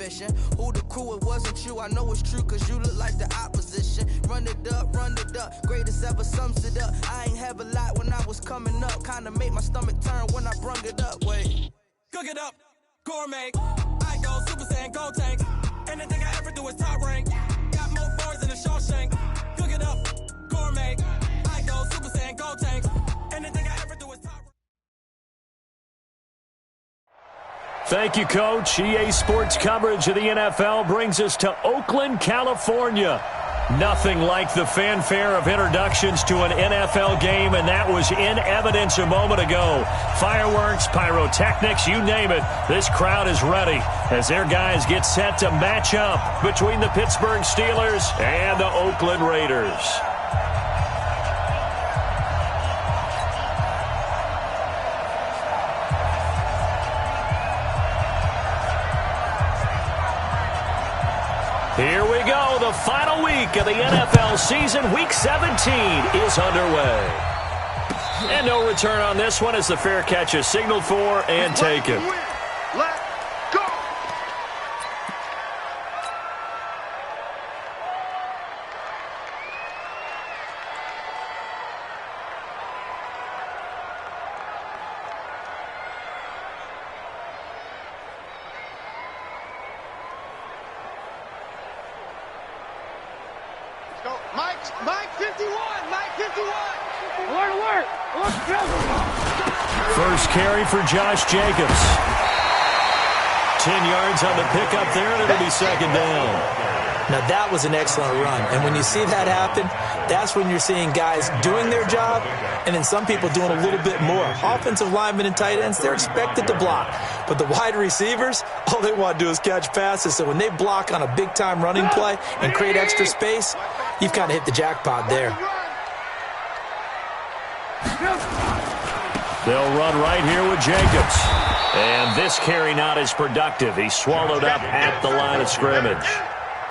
vision. Who the crew, it wasn't you. I know it's true, cause you look like the opposition. Run it up, greatest ever sums it up. I ain't have a lot when I was coming up. Kinda made my stomach turn when I brung it up. Wait. Cook it up, gourmet. I go Super Saiyan, gold tank. Anything I ever do is top rank. Got more bars than a Shawshank. Cook it up, gourmet. I go Super Saiyan, gold tank. Anything I ever do is top rank. Thank you, Coach. EA Sports coverage of the NFL brings us to Oakland, California. Nothing like the fanfare of introductions to an NFL game, and that was in evidence a moment ago. Fireworks, pyrotechnics, you name it. This crowd is ready as their guys get set to match up between the Pittsburgh Steelers and the Oakland Raiders. Here we go. The final week of the NFL season. Week 17 is underway. And no return on this one as the fair catch is signaled for and taken. Let's go. Mike 51, Mike 51. Work. First carry for Josh Jacobs. 10 yards on the pickup there, and it'll be second down. Now, that was an excellent run. And when you see that happen, that's when you're seeing guys doing their job and then some people doing a little bit more. Offensive linemen and tight ends, they're expected to block. But the wide receivers, all they want to do is catch passes. So when they block on a big-time running play and create extra space, you've kind of hit the jackpot there. They'll run right here with Jacobs. And this carry not as productive. He's swallowed up at the line of scrimmage.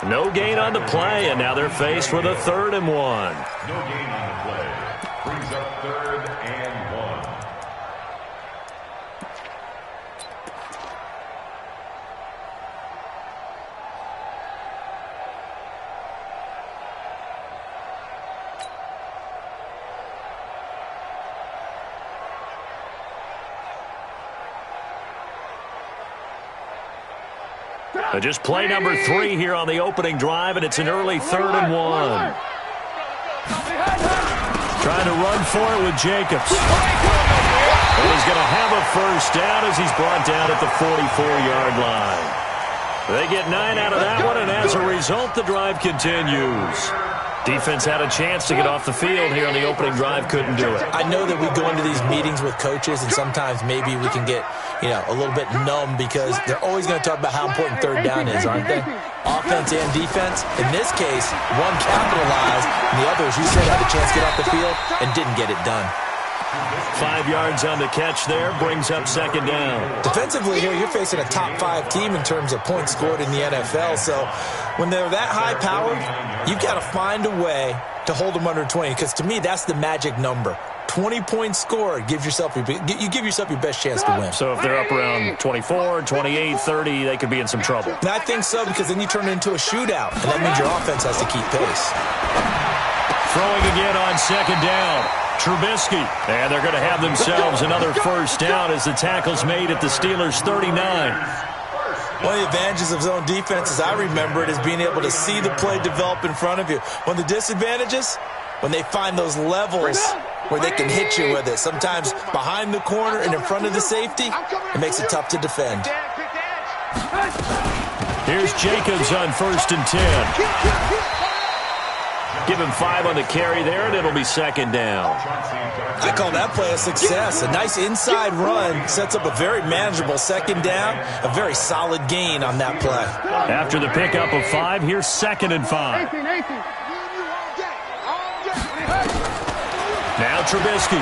No gain on the play, and now they're faced with a 3rd and 1. No gain on the play. Brings up 3rd and 1. Just play number 3 here on the opening drive, and it's an early 3rd and 1. Trying to run for it with Jacobs. And he's going to have a first down as he's brought down at the 44-yard line. They get 9 out of that one, and as a result, the drive continues. Defense had a chance to get off the field here on the opening drive, couldn't do it. I know that we go into these meetings with coaches, and sometimes maybe we can get, a little bit numb because they're always going to talk about how important 3rd down is, aren't they? Offense and defense. In this case, one capitalized, and the other, as you said, had a chance to get off the field and didn't get it done. 5 yards on the catch there, brings up second down. Defensively here, you're facing a top 5 team in terms of points scored in the NFL, so when they're that high-powered, you've got to find a way to hold them under 20, because to me, that's the magic number. 20 points scored, you give yourself your best chance to win. So if they're up around 24, 28, 30, they could be in some trouble. And I think so, because then you turn it into a shootout, and that means your offense has to keep pace. Throwing again on second down. Trubisky, and they're going to have themselves another first down as the tackle's made at the Steelers' 39. One of the advantages of zone defense, as I remember it, is being able to see the play develop in front of you. One of the disadvantages, when they find those levels where they can hit you with it, sometimes behind the corner and in front of the safety, it makes it tough to defend. Here's Jacobs on 1st and 10. Give him 5 on the carry there, and it'll be second down. I call that play a success. A nice inside run sets up a very manageable second down, a very solid gain on that play. After the pickup of 5, here's 2nd and 5. Now Trubisky.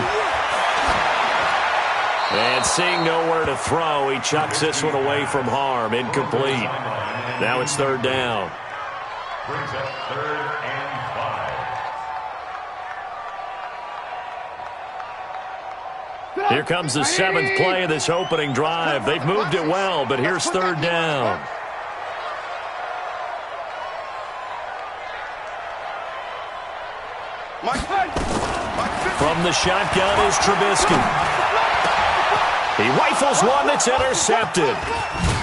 And seeing nowhere to throw, he chucks this one away from harm. Incomplete. Now it's 3rd down. Brings up 3rd and 5. Here comes the 7th play of this opening drive. They've moved it well, but here's 3rd down. From the shotgun is Trubisky. He rifles one that's intercepted.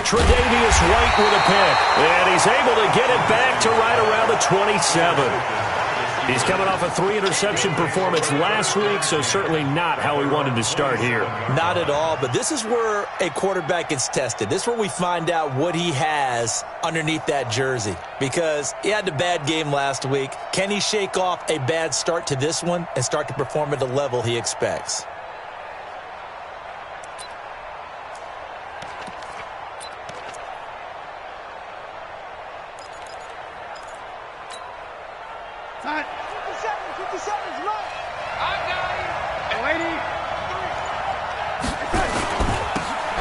Tre'Davious White with a pick. And he's able to get it back to right around the 27. He's coming off a 3-interception performance last week, so certainly not how he wanted to start here. Not at all, but this is where a quarterback gets tested. This is where we find out what he has underneath that jersey, because he had a bad game last week. Can he shake off a bad start to this one and start to perform at the level he expects?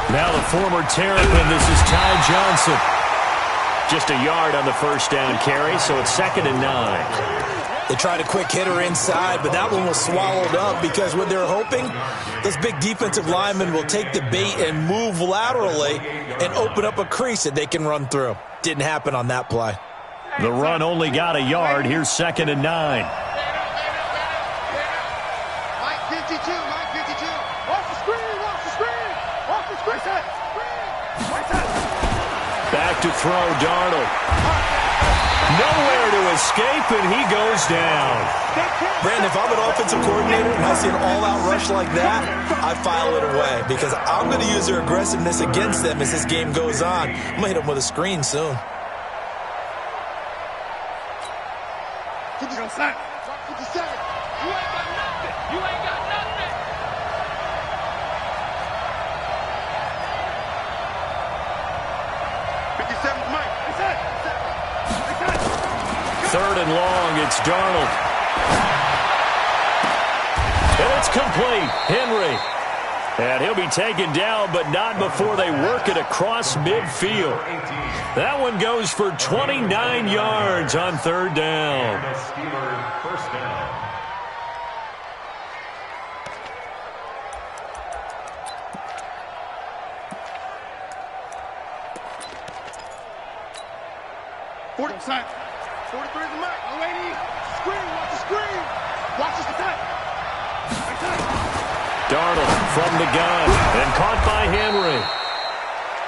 Now the former Terrapin, this is Ty Johnson. Just a yard on the first down carry, so it's 2nd and 9. They tried a quick hitter inside, but that one was swallowed up because what they're hoping, those big defensive linemen will take the bait and move laterally and open up a crease that they can run through. Didn't happen on that play. The run only got a yard. Here's 2nd and 9. Mike 52, Mike 52. Off the screen, off the screen. Off the screen. Back to throw, Darnold. Nowhere to escape, and he goes down. Brandon, if I'm an offensive coordinator and I see an all-out rush like that, I file it away because I'm going to use their aggressiveness against them as this game goes on. I'm going to hit them with a screen soon. 57. You ain't got nothing. You ain't got nothing. Mike. 3rd and long, it's Darnold. And it's complete. Henry. And he'll be taken down, but not before they work it across midfield. That one goes for 29 yards on 3rd down. The Steelers' first down. Side. 43 is the mark. No lady. Screen. Watch the screen. Watch this attack. Darnold from the gun and caught by Henry.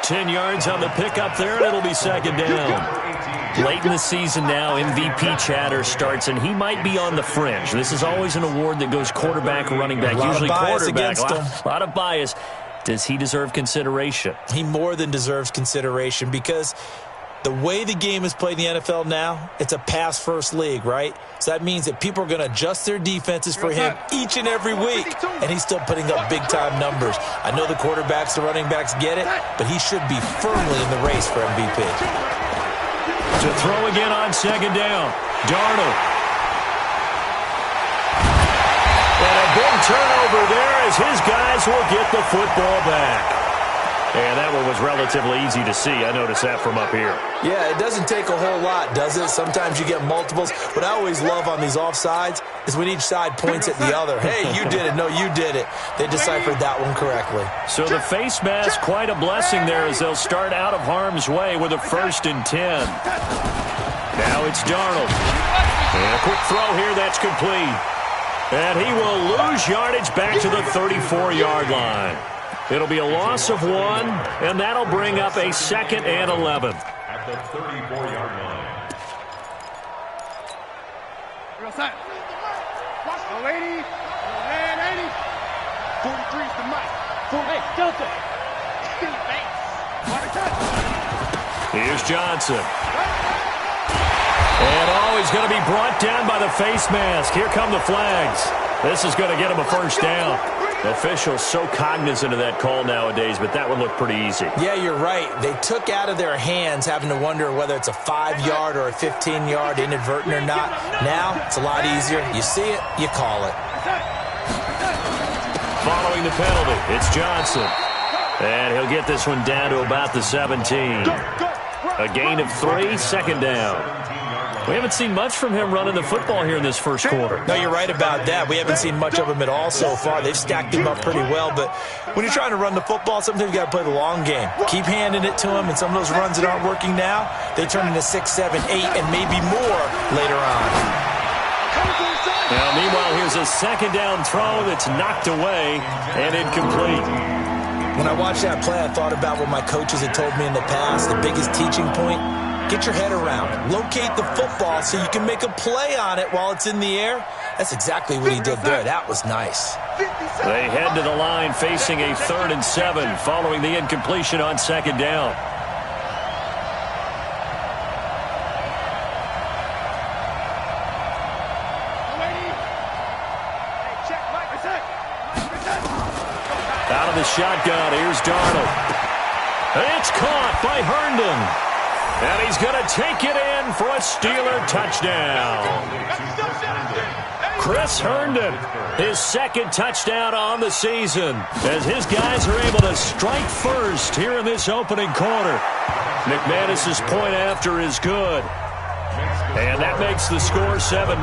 10 yards on the pickup there, and it'll be 2nd down. Late in the season now, MVP chatter starts, and he might be on the fringe. This is always an award that goes quarterback, running back, usually quarterback. A lot of bias. Does he deserve consideration? He more than deserves consideration because the way the game is played in the NFL now, it's a pass-first league, right? So that means that people are going to adjust their defenses for him each and every week, and he's still putting up big-time numbers. I know the quarterbacks, the running backs get it, but he should be firmly in the race for MVP. To throw again on 2nd down, Darnold. And a big turnover there as his guys will get the football back. And that one was relatively easy to see. I noticed that from up here. Yeah, it doesn't take a whole lot, does it? Sometimes you get multiples. What I always love on these offsides is when each side points at the other. Hey, you did it. No, you did it. They deciphered that one correctly. So the face mask, quite a blessing there as they'll start out of harm's way with a 1st and 10. Now it's Darnold. And a quick throw here. That's complete. And he will lose yardage back to the 34-yard line. It'll be a loss of 1, and that'll bring up a 2nd and 11. At the 34-yard line. Real side. Watch the lady. Man, 80. 43 is the mic. Hey, Delta. Here's Johnson. And he's going to be brought down by the face mask. Here come the flags. This is going to get him a 1st down. Officials so cognizant of that call nowadays, but that would look pretty easy. Yeah, you're right. They took out of their hands having to wonder whether it's a 5-yard or a 15-yard inadvertent or not. Now, it's a lot easier. You see it, you call it. Following the penalty, it's Johnson. And he'll get this one down to about the 17. A gain of 3, 2nd down. We haven't seen much from him running the football here in this first quarter. No, you're right about that. We haven't seen much of him at all so far. They've stacked him up pretty well, but when you're trying to run the football, sometimes you got to play the long game. Keep handing it to him, and some of those runs that aren't working now, they turn into 6, 7, 8, and maybe more later on. Now, meanwhile, here's a second down throw that's knocked away and incomplete. When I watched that play, I thought about what my coaches had told me in the past. The biggest teaching point, get your head around. Locate the football so you can make a play on it while it's in the air. That's exactly what he did there. That was nice. They head to the line facing a 3rd and 7 following the incompletion on second down. Out of the shotgun, here's Darnold. It's caught by Herndon. And he's going to take it in for a Steeler touchdown. Chris Herndon, his 2nd touchdown on the season, as his guys are able to strike first here in this opening quarter. McManus's point after is good. And that makes the score 7-0.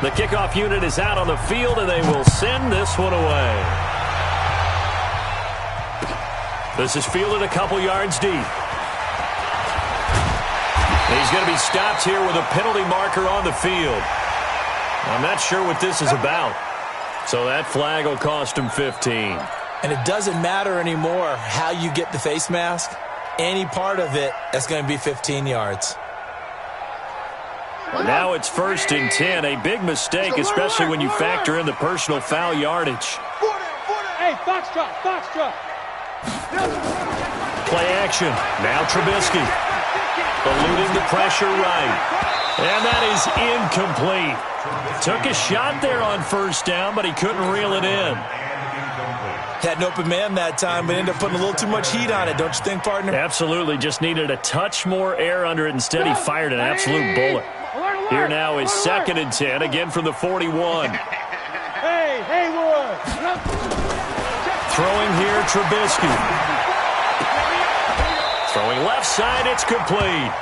The kickoff unit is out on the field, and they will send this one away. This is fielded a couple yards deep. He's going to be stopped here with a penalty marker on the field. I'm not sure what this is about. So that flag will cost him 15. And it doesn't matter anymore how you get the face mask. Any part of it, that's going to be 15 yards. Now it's 1st and 10. A big mistake, especially when you factor in the personal foul yardage. Hey, foxtrot, foxtrot. Play action. Now Trubisky. Eluding the pressure right. And that is incomplete. Took a shot there on 1st down, but he couldn't reel it in. Had an open man that time, but ended up putting a little too much heat on it, don't you think, partner? Absolutely. Just needed a touch more air under it. Instead, he fired an absolute bullet. Here now is 2nd and 10, again from the 41. Hey, Haywood. Throwing here, Trubisky. Throwing left side, it's complete.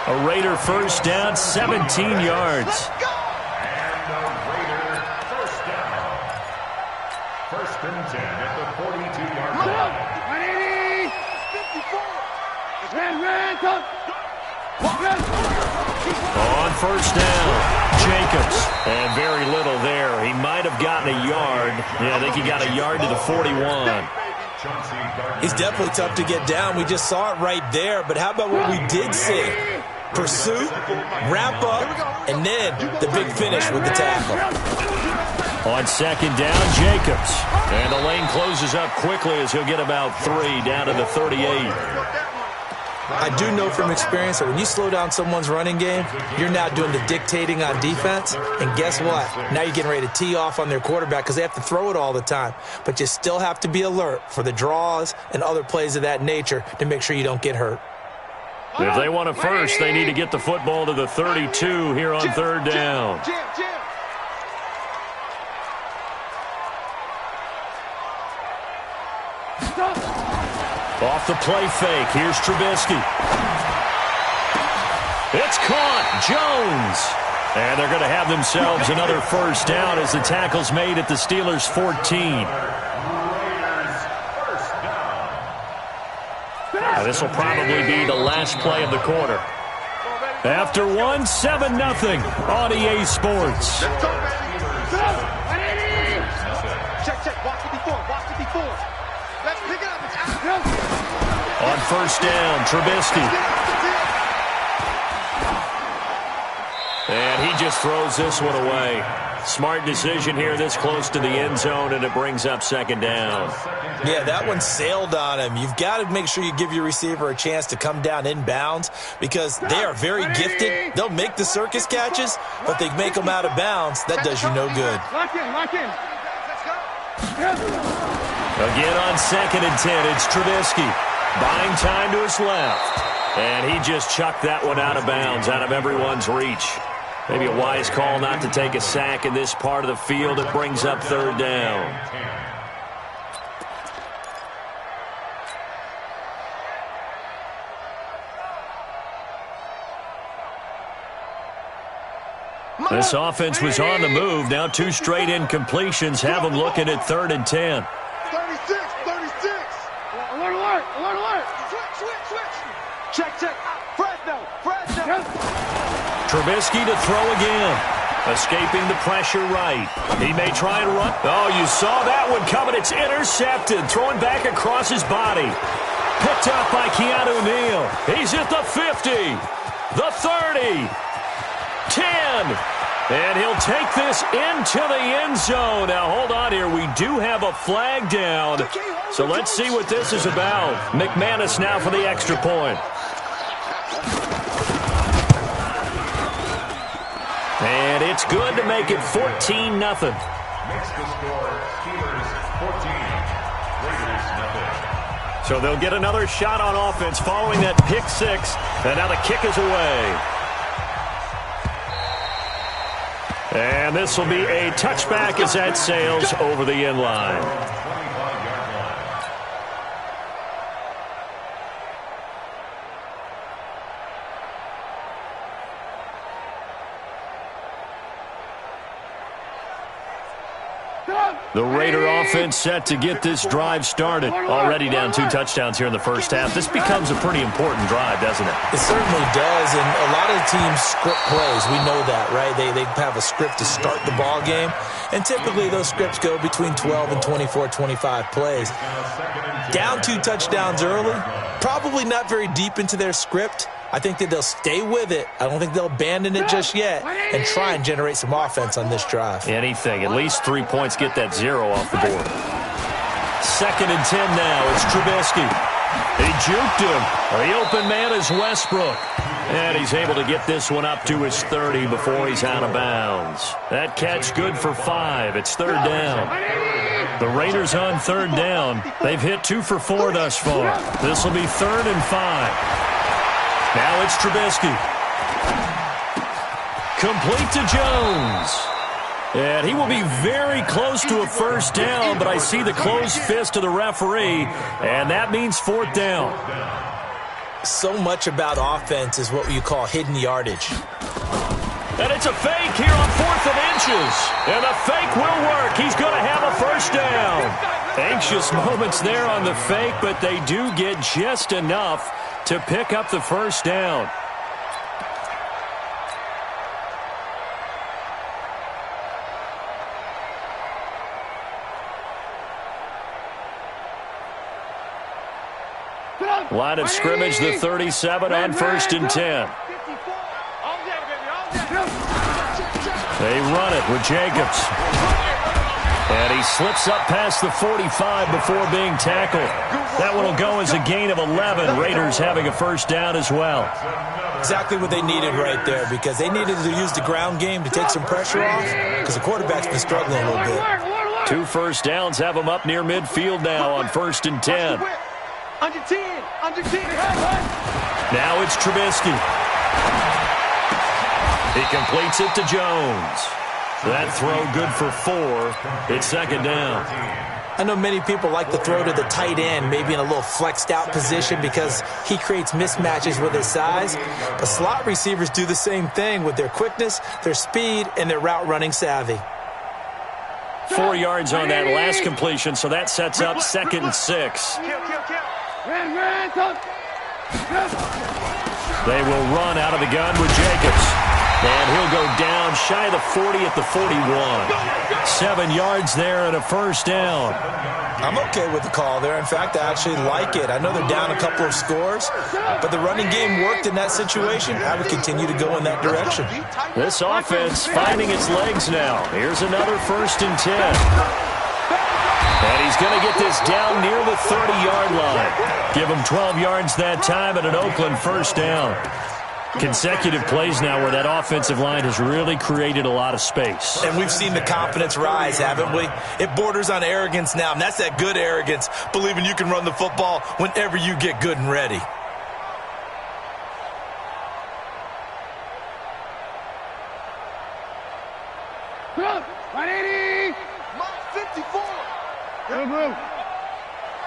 A Raider 1st down, 17 yards. And a Raider 1st down. 1st and 10 at the 42-yard line. 54. On 1st down, Jacobs. And very little there. He might have gotten a yard. Yeah, I think he got a yard to the 41. He's definitely tough to get down. We just saw it right there. But how about what we did see? Pursuit, wrap up, and then the big finish with the tackle. On 2nd down, Jacobs. And the lane closes up quickly as he'll get about 3 down to the 38. I do know from experience that when you slow down someone's running game, you're now doing the dictating on defense. And guess what? Now you're getting ready to tee off on their quarterback because they have to throw it all the time. But you still have to be alert for the draws and other plays of that nature to make sure you don't get hurt. If they want a first, they need to get the football to the 32 here on 3rd down. Off the play fake, here's Trubisky. It's caught, Jones. And they're going to have themselves another 1st down as the tackle's made at the Steelers' 14. This will probably be the last play of the quarter. After 1, 7-0 on EA Sports. Check, watch 54, watch 54. Let's pick it up. On 1st down, Trubisky. And he just throws this one away. Smart decision here this close to the end zone, and it brings up 2nd down. Yeah, that one sailed on him. You've got to make sure you give your receiver a chance to come down inbounds because they are very gifted. They'll make the circus catches, but they make them out of bounds. That does you no good. Lock in. Again on 2nd and 10, it's Trubisky. Buying time to his left. And he just chucked that one out of bounds, out of everyone's reach. Maybe a wise call not to take a sack in this part of the field. It brings up 3rd down. This offense was on the move. Now 2 straight incompletions have them looking at 3rd and 10. 36. Alert. Switch. Check. Fresno. Trubisky to throw again. Escaping the pressure right. He may try and run. Oh, you saw that one coming. It's intercepted. Throwing back across his body. Picked up by Keanu Neal. He's at the 50. The 30. 10. And he'll take this into the end zone. Now, hold on here. We do have a flag down. So let's see what this is about. McManus now for the extra point. And it's good to make it 14-0. Makes the score Steelers 14, Raiders 0. So they'll get another shot on offense following that pick six. And now the kick is away. And this will be a touchback as that sails over the end line. 25-yard line. The Raider offense set to get this drive started. Already down 2 touchdowns here in the first half. This becomes a pretty important drive, doesn't it? It certainly does, and a lot of teams script plays. We know that, right? They have a script to start the ball game, and typically those scripts go between 12 and 24, 25 plays. Down 2 touchdowns early, probably not very deep into their script. I think that they'll stay with it. I don't think they'll abandon it just yet and try and generate some offense on this drive. Anything. At least 3 points, get that 0 off the board. 2nd and 10 now. It's Trubisky. He juked him. The open man is Westbrook. And he's able to get this one up to his 30 before he's out of bounds. That catch good for 5. It's 3rd down. The Raiders on 3rd down. They've hit 2 for 4 thus far. This will be 3rd and 5. Now it's Trubisky. Complete to Jones. And he will be very close to a first down, but I see the closed fist of the referee, and that means 4th down. So much about offense is what you call hidden yardage. And it's a fake here on 4th and inches. And the fake will work. He's going to have a first down. Anxious moments there on the fake, but they do get just enough to pick up the first down. Line of scrimmage, the 37 on 1st and 10. They run it with Jacobs. And he slips up past the 45 before being tackled. That one will go as a gain of 11. Raiders having a first down as well. Exactly what they needed right there, because they needed to use the ground game to take some pressure off, because the quarterback's been struggling a little bit. 2 first downs have them up near midfield now on 1st and 10. Under 10. Now it's Trubisky. He completes it to Jones. That throw good for 4. It's 2nd down. I know many people like to throw to the tight end, maybe in a little flexed out position because he creates mismatches with his size. But slot receivers do the same thing with their quickness, their speed, and their route running savvy. 4 yards on that last completion, so that sets up 2nd and 6. They will run out of the gun with Jacobs. And he'll go down shy of the 40 at the 41. 7 yards there and a first down. I'm okay with the call there. In fact, I actually like it. I know they're down a couple of scores, but the running game worked in that situation. I would continue to go in that direction. This offense finding its legs now. Here's another 1st and 10. And he's going to get this down near the 30-yard line. Give him 12 yards that time and an Oakland first down. Consecutive plays now where that offensive line has really created a lot of space. And we've seen the confidence rise, haven't we? It borders on arrogance now, and that's that good arrogance, believing you can run the football whenever you get good and ready.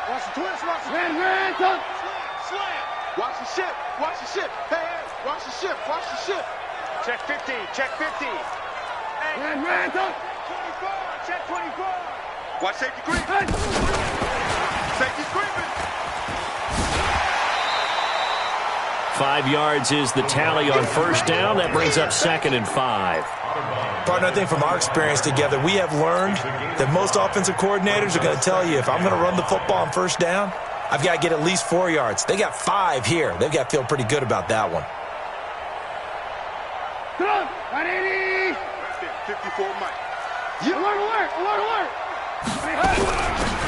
Watch the twist, watch the slam. Watch the ship, watch the ship. Hey, watch the ship, watch the ship. Check 50, check 50. Hey, 24, check 24. Watch safety creep. Safety creeping. 5 yards is the tally on first down. That brings up 2nd and 5. Partner, I think from our experience together, we have learned that most offensive coordinators are going to tell you, if I'm going to run the football on first down, I've got to get at least 4 yards. They got 5 here. They've got to feel pretty good about that one. 54 Mike.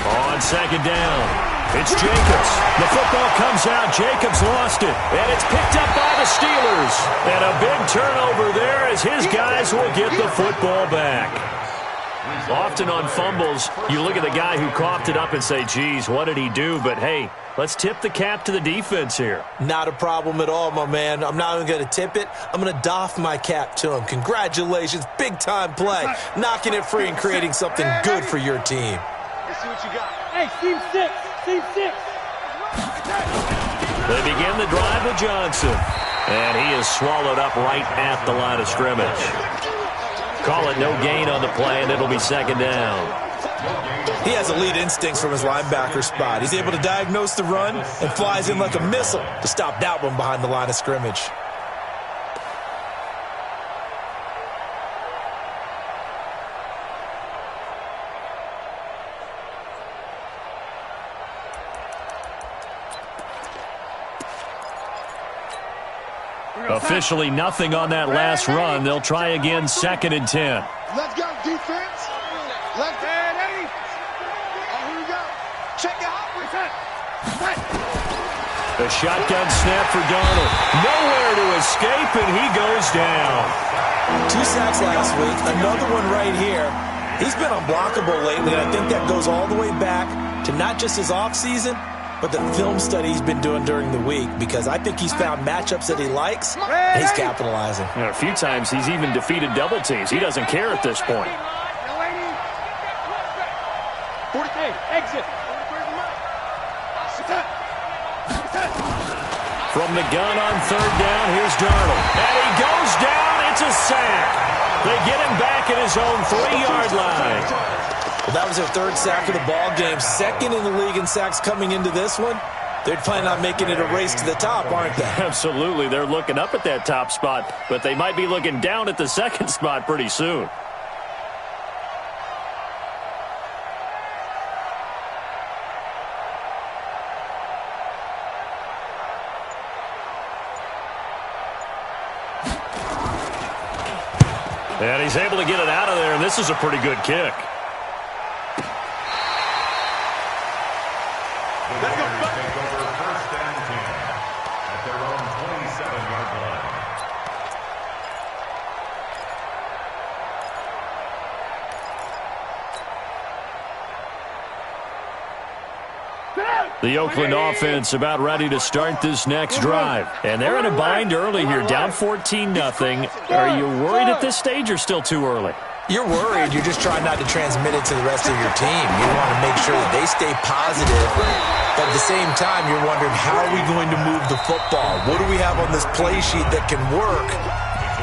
On second down, it's Jacobs. The football comes out. Jacobs lost it, and it's picked up by the Steelers. And a big turnover there as his guys will get the football back. Often on fumbles, you look at the guy who coughed it up and say, geez, what did he do? But, hey, let's tip the cap to the defense here. Not a problem at all, my man. I'm not even going to tip it. I'm going to doff my cap to him. Congratulations. Big-time play. Knocking it free and creating something good for your team. Let's see what you got. Hey, team 6. Team 6. They begin the drive with Johnson. And he is swallowed up right at the line of scrimmage. Call it no gain on the play, and it'll be second down. He has elite instincts from his linebacker spot. He's able to diagnose the run and flies in like a missile to stop that one behind the line of scrimmage. Officially nothing on that last run. They'll try again, second and 10. Let's go, defense. Let's go. Here we go. Check it out. The shotgun snap for Darnold. Nowhere to escape, and he goes down. 2 sacks last week. Another one right here. He's been unblockable lately, and I think that goes all the way back to not just his offseason, but the film study he's been doing during the week, because I think he's found matchups that he likes, and he's capitalizing. A few times he's even defeated double teams. He doesn't care at this point. Exit. From the gun on third down, here's Darnold. And he goes down. It's a sack. They get him back at his own 3-yard line. Well, that was their 3rd sack of the ball game. Second in the league in sacks coming into this one. They're planning on making it a race to the top, aren't they? Absolutely. They're looking up at that top spot, but they might be looking down at the second spot pretty soon. And he's able to get it out of there, and this is a pretty good kick. Let's go. Take over first and 10 at their own 27-yard line. The Oakland offense about ready to start this next drive. And they're in a bind early here, down 14-0. Are you worried at this stage or still too early? You're worried. You're just trying not to transmit it to the rest of your team. You want to make sure that they stay positive. But at the same time, you're wondering, how are we going to move the football? What do we have on this play sheet that can work?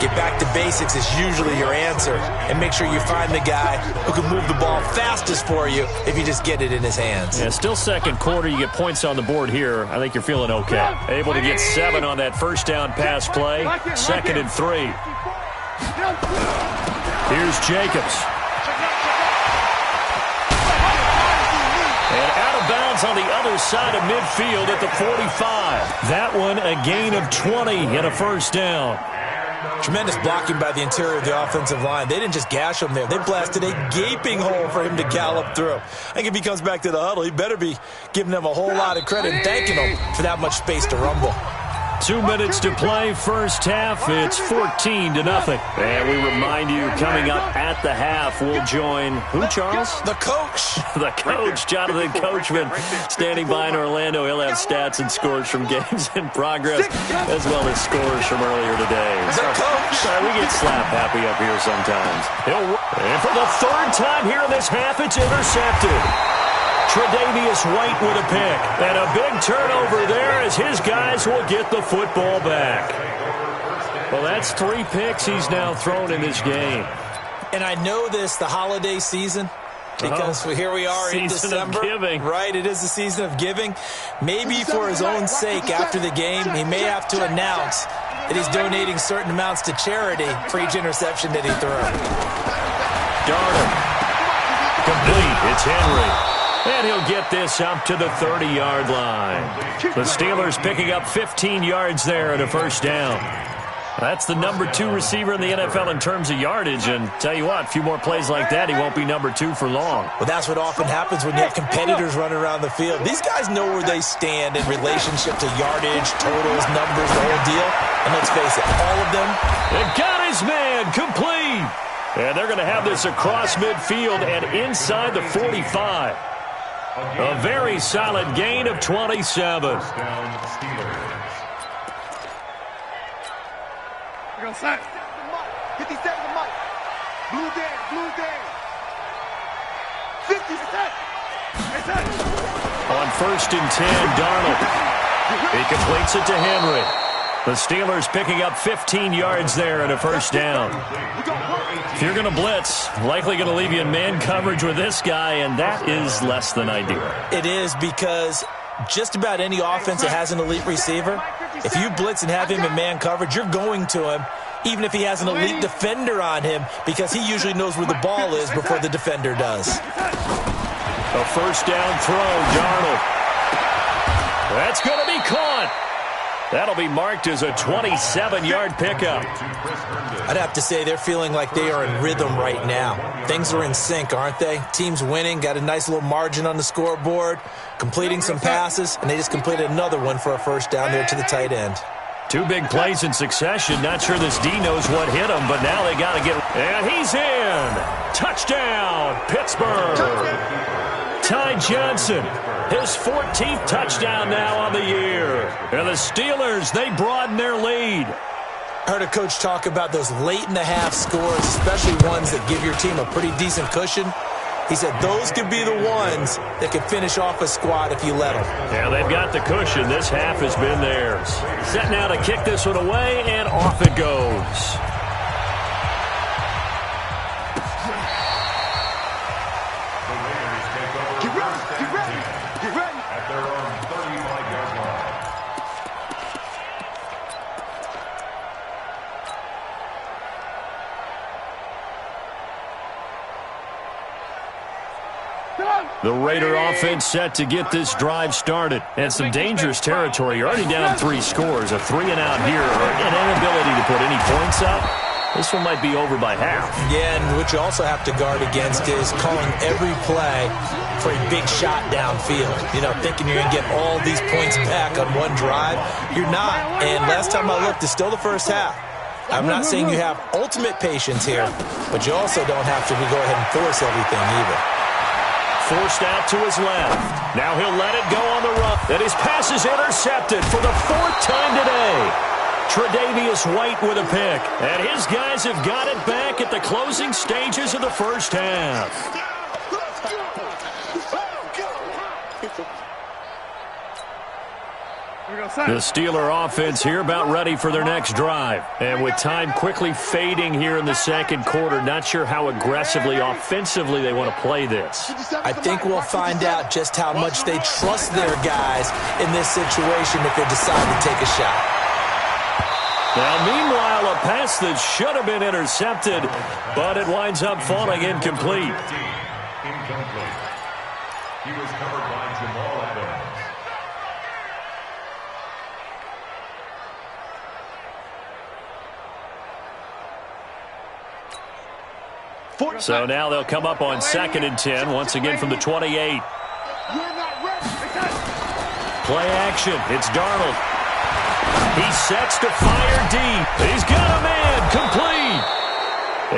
Get back to basics is usually your answer. And make sure you find the guy who can move the ball fastest for you if you just get it in his hands. Yeah, still second quarter. You get points on the board here. I think you're feeling okay. Able to get 7 on that first down pass play. Second and 3. Here's Jacobs. And out of bounds on the other side of midfield at the 45. That one a gain of 20 and a first down. Tremendous blocking by the interior of the offensive line. They didn't just gash him there. They blasted a gaping hole for him to gallop through. I think if he comes back to the huddle, he better be giving them a whole lot of credit and thanking them for that much space to rumble. 2 minutes to play first half. It's 14-0. And we remind you, coming up at the half, we'll join who, Charles? The coach. The coach, Jonathan Coachman, standing by in Orlando. He'll have stats and scores from games in progress, as well as scores from earlier today. The coach. We get slap happy up here sometimes. And for the 3rd time here in this half, it's intercepted. Tre'Davious White with a pick. And a big turnover there as his guys will get the football back. Well, that's 3 picks he's now thrown in this game. And I know this, the holiday season, because here we are in December. Season of giving. Right, it is the season of giving. Maybe for his own sake after the game, he may have to announce that he's donating certain amounts to charity for each interception that he throws. Darnold. Complete. It's Henry. And he'll get this up to the 30-yard line. The Steelers picking up 15 yards there and a first down. That's the number 2 receiver in the NFL in terms of yardage. And tell you what, a few more plays like that, he won't be number 2 for long. Well, that's what often happens when you have competitors running around the field. These guys know where they stand in relationship to yardage, totals, numbers, the whole deal. And let's face it, all of them. They got his man complete. And they're going to have this across midfield and inside the 45. A very solid gain of 27. We're going to set. 57 the mic. Blue down, blue down. 50 set. On 1st and 10, Darnold. He completes it to Henry. The Steelers picking up 15 yards there and a first down. If you're going to blitz, likely going to leave you in man coverage with this guy, and that is less than ideal. It is, because just about any offense that has an elite receiver, if you blitz and have him in man coverage, you're going to him, even if he has an elite defender on him, because he usually knows where the ball is before the defender does. A first down throw, Darnold. That's going to be caught. That'll be marked as a 27-yard pickup. I'd have to say they're feeling like they are in rhythm right now. Things are in sync, aren't they? Team's winning, got a nice little margin on the scoreboard, completing some passes, and they just completed another one for a first down there to the tight end. 2 big plays in succession. Not sure this D knows what hit him, but now they got to get... And he's in! Touchdown, Pittsburgh! Ty Johnson, his 14th touchdown now on the year. And the Steelers, they broaden their lead. I heard a coach talk about those late-in-the-half scores, especially ones that give your team a pretty decent cushion. He said those could be the ones that could finish off a squad if you let them. Yeah, they've got the cushion. This half has been theirs. Set now to kick this one away, and off it goes. The Raider offense set to get this drive started. And some dangerous territory. You're already down 3 scores. A 3-and-out here, or an inability to put any points up. This one might be over by half. Yeah, and what you also have to guard against is calling every play for a big shot downfield. You know, thinking you're going to get all these points back on one drive. You're not. And last time I looked, it's still the first half. I'm not saying you have ultimate patience here, but you also don't have to go ahead and force everything either. Forced out to his left. Now he'll let it go on the run. And his pass is intercepted for the 4th time today. Tre'Davious White with a pick. And his guys have got it back at the closing stages of the first half. The Steeler offense here about ready for their next drive. And with time quickly fading here in the second quarter, not sure how aggressively, offensively they want to play this. I think we'll find out just how much they trust their guys in this situation if they decide to take a shot. Now, meanwhile, a pass that should have been intercepted, but it winds up falling incomplete. Incomplete. He was covered by Jamal Adams. So now they'll come up on 2nd and 10, once again from the 28. Play action. It's Darnold. He sets to fire deep. He's got a man complete.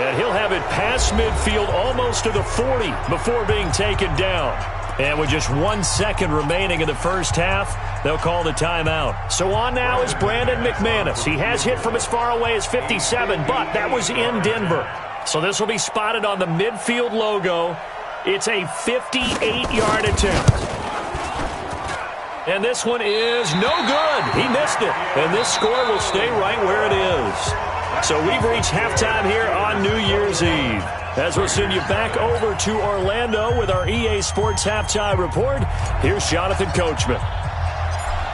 And he'll have it past midfield almost to the 40 before being taken down. And with just 1 second remaining in the first half, they'll call the timeout. So on now is Brandon McManus. He has hit from as far away as 57, but that was in Denver. So this will be spotted on the midfield logo. It's a 58-yard attempt. And this one is no good. He missed it. And this score will stay right where it is. So we've reached halftime here on New Year's Eve. As we'll send you back over to Orlando with our EA Sports Halftime Report, here's Jonathan Coachman.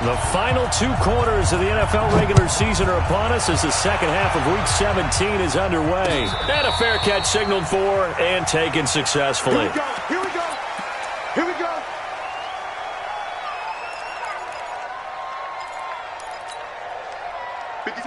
The final 2 quarters of the NFL regular season are upon us as the second half of Week 17 is underway. And a fair catch signaled for and taken successfully. Here we go. Here we go.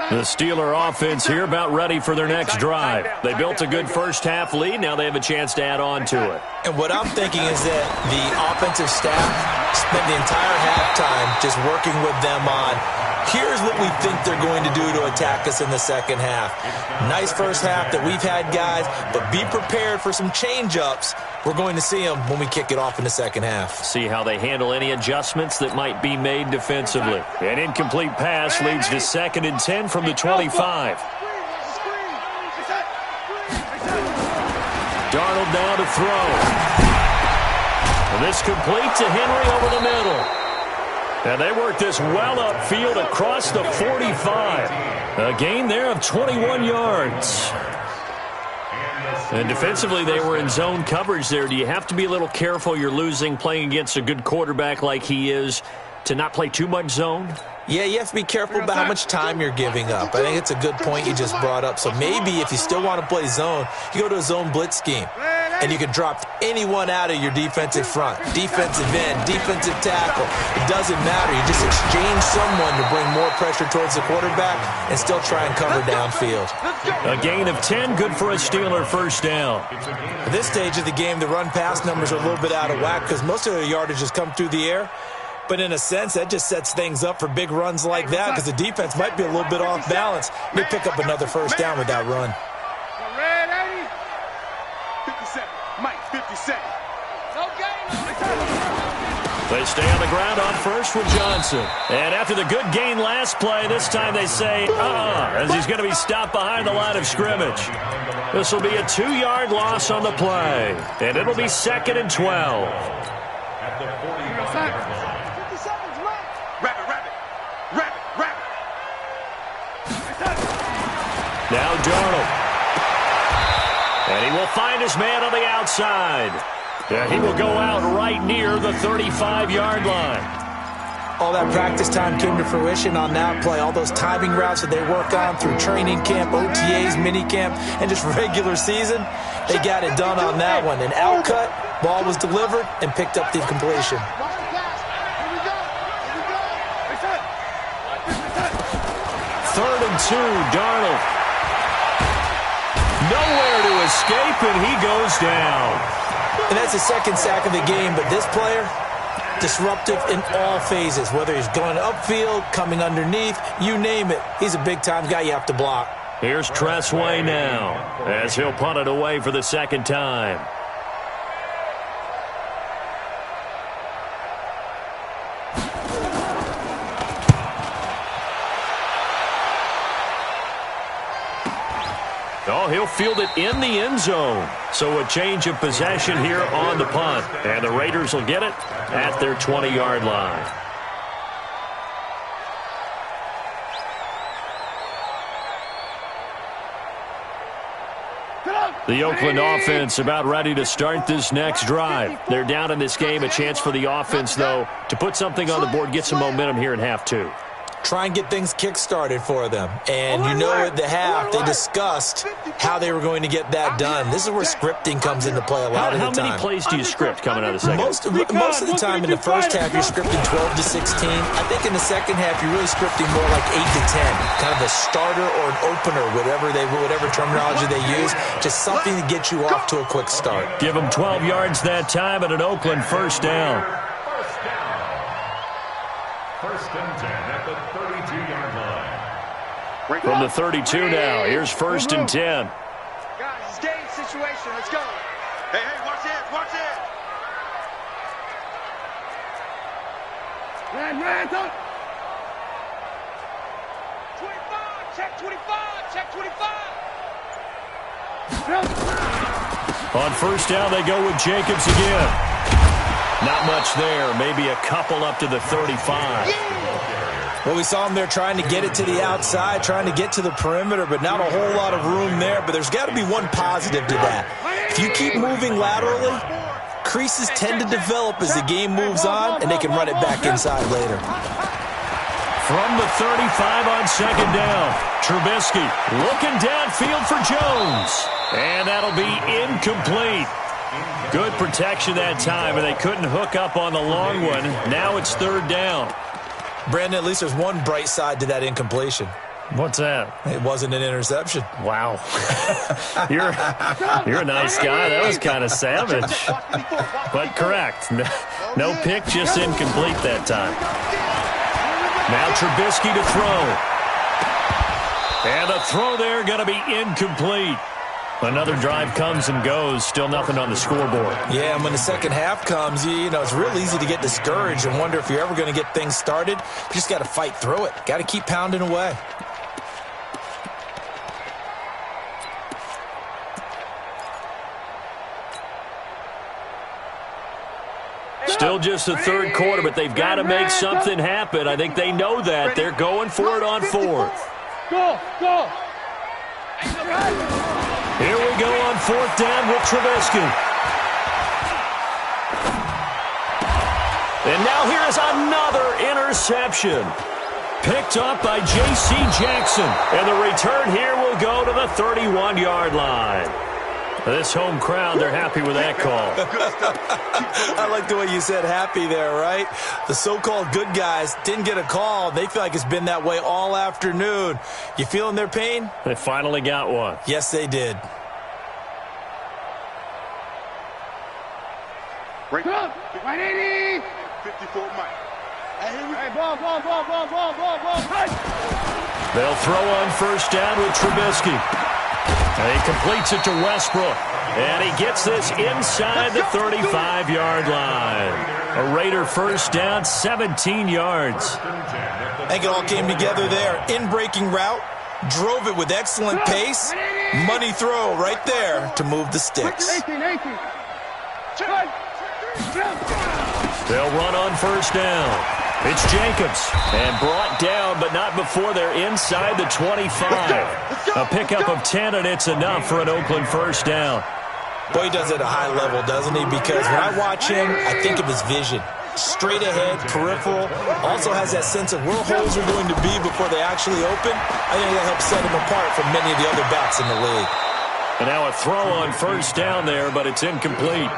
The Steeler offense here about ready for their next drive. They built a good first-half lead. Now they have a chance to add on to it. And what I'm thinking is that the offensive staff spent the entire halftime just working with them on, here's what we think they're going to do to attack us in the second half. Nice first half that we've had, guys, but be prepared for some change-ups. We're going to see them when we kick it off in the second half. See how they handle any adjustments that might be made defensively. An incomplete pass leads to 2nd and 10 from the 25. Darnold now to throw. This complete to Henry over the middle. And they work this well upfield across the 45. A gain there of 21 yards. And defensively, they were in zone coverage there. Do you have to be a little careful? You're losing playing against a good quarterback like he is to not play too much zone? Yeah, you have to be careful about how much time you're giving up. I think it's a good point you just brought up. So maybe if you still want to play zone, you go to a zone blitz scheme. And you can drop anyone out of your defensive front. Defensive end, defensive tackle. It doesn't matter. You just exchange someone to bring more pressure towards the quarterback and still try and cover downfield. A gain of 10, good for a Steeler first down. At this stage of the game, the run-pass numbers are a little bit out of whack because most of their yardage has come through the air. But in a sense, that just sets things up for big runs like that because the defense might be a little bit off balance. They pick up another first down with that run. 57. Mike, 57. They stay on the ground on first with Johnson. And after the good gain last play, this time they say, as he's going to be stopped behind the line of scrimmage. This will be a 2-yard loss on the play. And it'll be 2nd and 12. At the 45. Now Darnold. And he will find his man on the outside. And he will go out right near the 35-yard line. All that practice time came to fruition on that play. All those timing routes that they work on through training camp, OTAs, minicamp, and just regular season, they got it done on that one. An out cut, ball was delivered, and picked up the completion. 3rd and 2, Darnold. Nowhere to escape, and he goes down. And that's the 2nd sack of the game, but this player, disruptive in all phases, whether he's going upfield, coming underneath, you name it. He's a big-time guy you have to block. Here's Tressway now, as he'll punt it away for the 2nd time. Oh, he'll field it in the end zone. So a change of possession here on the punt. And the Raiders will get it at their 20-yard line. The Oakland offense about ready to start this next drive. They're down in this game. A chance for the offense, though, to put something on the board, get some momentum here in half 2. Try and get things kick-started for them. And you know at the half, they discussed how they were going to get that done. This is where scripting comes into play a lot of the time. How many plays do you script coming out of the second? Most of the time in the first half, you're scripting 12 to 16. I think in the second half, you're really scripting more like 8 to 10. Kind of a starter or an opener, whatever terminology they use. Just something to get you off to a quick start. Give them 12 yards that time at an Oakland first down. First and 10 at the 32-yard line. From the 32 now, here's 1st and 10. Guys, it's game situation. Let's go. Hey, watch it, watch it. Red, up. 25, check 25, check 25. On first down, they go with Jacobs again. Not much there. Maybe a couple up to the 35. Well, we saw him there trying to get it to the outside, trying to get to the perimeter, but not a whole lot of room there. But there's got to be one positive to that. If you keep moving laterally, creases tend to develop as the game moves on, and they can run it back inside later. From the 35 on second down, Trubisky looking downfield for Jones. And that'll be incomplete. Good protection that time, and they couldn't hook up on the long one. Now it's third down. Brandon, at least there's one bright side to that incompletion. What's that? It wasn't an interception. Wow. You're a nice guy. That was kind of savage. But correct. No pick, just incomplete that time. Now Trubisky to throw. And the throw there going to be incomplete. Another drive comes and goes. Still nothing on the scoreboard. Yeah, and when the second half comes, you know, it's real easy to get discouraged and wonder if you're ever going to get things started. You just got to fight through it. Got to keep pounding away. Still just the third quarter, but they've got to make something happen. I think they know that. They're going for it on fourth. Go, go. Here we go on fourth down with Trubisky. And now here's another interception. Picked up by J.C. Jackson. And the return here will go to the 31-yard line. This home crowd, they're happy with that call. I like the way you said happy there, right? The so-called good guys didn't get a call. They feel like it's been that way all afternoon. You feeling their pain? They finally got one. Yes, they did. Right. 180. 54 Mike. Hey, ball. They'll throw on first down with Trubisky. And he completes it to Westbrook. And he gets this inside the 35-yard line. A Raider first down, 17 yards. I think it all came together there. In-breaking route, drove it with excellent pace. Money throw right there to move the sticks. 18. They'll run on first down. It's Jacobs, and brought down, but not before they're inside the 25. A pickup of 10, and it's enough for an Oakland first down. Boy, he does it at a high level, doesn't he? Because when I watch him, I think of his vision. Straight ahead, peripheral, also has that sense of where holes are going to be before they actually open. I think that helps set him apart from many of the other backs in the league. And now a throw on first down there, but it's incomplete.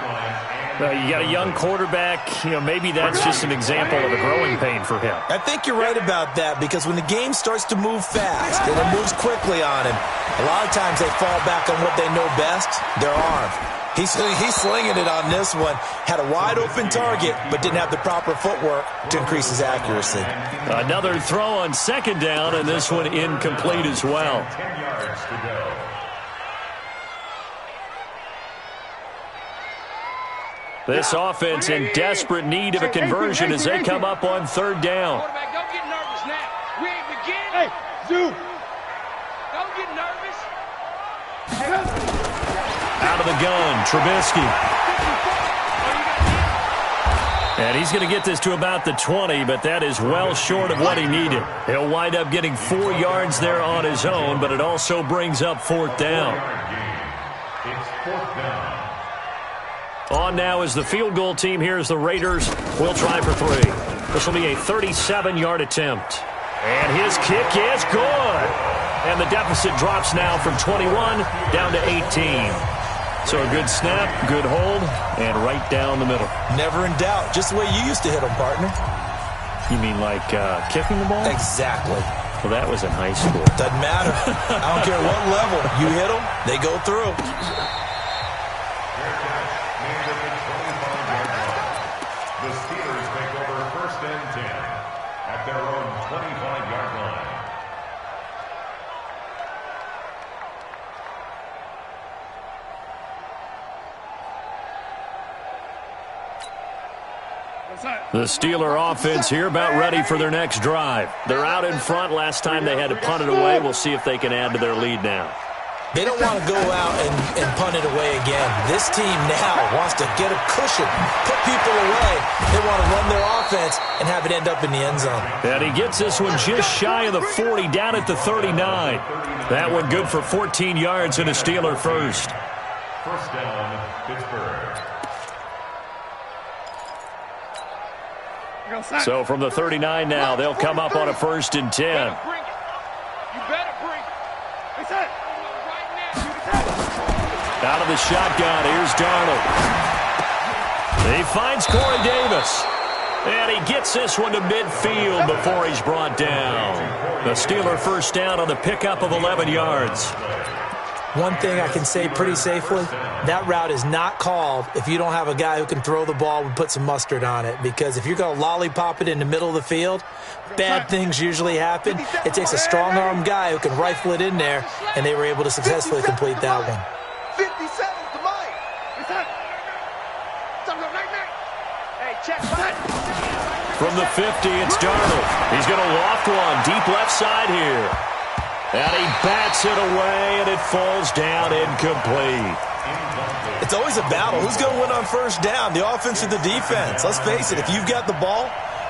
You got a young quarterback, maybe that's just an example of a growing pain for him. I think you're right about that, because when the game starts to move fast and it moves quickly on him, a lot of times they fall back on what they know best, their arm. He's slinging it on this one. Had a wide-open target, but didn't have the proper footwork to increase his accuracy. Another throw on second down, and this one incomplete as well. 10 yards to go. This offense in desperate need of a conversion as they come up on third down. Quarterback, don't get nervous now. We ain't beginning. Hey, Zoo. Don't get nervous. Out of the gun, Trubisky. And he's going to get this to about the 20, but that is well short of what he needed. He'll wind up getting 4 yards there on his own, but it also brings up fourth down. It's fourth down. On now is the field goal team. Here's the Raiders. We'll try for 3. This will be a 37-yard attempt. And his kick is good. And the deficit drops now from 21 down to 18. So a good snap, good hold, and right down the middle. Never in doubt. Just the way you used to hit them, partner. You mean like kicking the ball? Exactly. Well, that was in high school. Doesn't matter. I don't care what level. You hit them, they go through. The Steelers take over first and 10 at their own 25-yard line. The Steeler offense here about ready for their next drive. They're out in front. Last time they had to punt it away. We'll see if they can add to their lead now. They don't want to go out and punt it away again. This team now wants to get a cushion, put people away. They want to run their offense and have it end up in the end zone. And he gets this one just shy of the 40, down at the 39. That one good for 14 yards and a Steeler first. First down, Pittsburgh. So from the 39 now, they'll come up on a 1st and 10. You better bring it. Right now. Out of the shotgun, here's Darnold. He finds Corey Davis. And he gets this one to midfield before he's brought down. The Steeler 1st down on the pickup of 11 yards. One thing I can say pretty safely, that route is not called if you don't have a guy who can throw the ball and put some mustard on it. Because if you're going to lollipop it in the middle of the field, bad things usually happen. It takes a strong-arm guy who can rifle it in there, and they were able to successfully complete that one. 50 seconds to Mike. Hey, check. From the 50, it's Darnold. He's going to loft one deep left side here. And he bats it away, and it falls down incomplete. It's always a battle. Who's going to win on 1st down, the offense or the defense? Let's face it, if you've got the ball,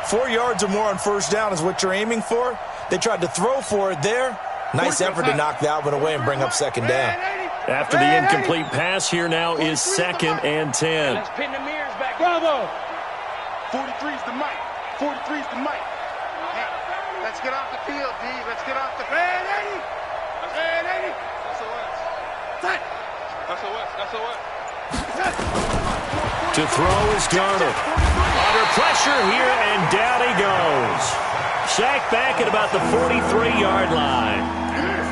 4 yards or more on 1st down is what you're aiming for. They tried to throw for it there. Nice effort to knock that one away and bring up 2nd down. After the incomplete pass, here now is 2nd and 10. Let's pin the mirrors back. Bravo. 43's the mic. 43's the mic. Hey, let's get off the field, D. Let's get off the field. To throw is Darnold. Under pressure here, and down he goes. Sacked back at about the 43-yard line.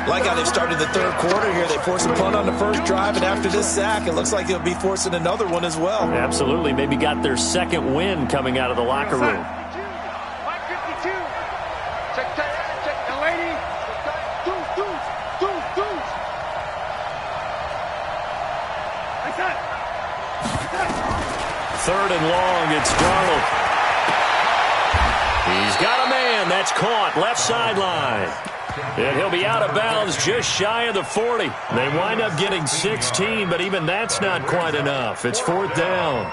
Like how they've started the 3rd quarter here. They forced a punt on the 1st drive, and after this sack, it looks like they'll be forcing another one as well. Absolutely. Maybe got their 2nd win coming out of the locker room. Mike 52. Check the lady. Deuce. 3rd and long, it's Darnold. He's got a man. That's caught left sideline. And he'll be out of bounds just shy of the 40. They wind up getting 16, but even that's not quite enough. It's 4th down.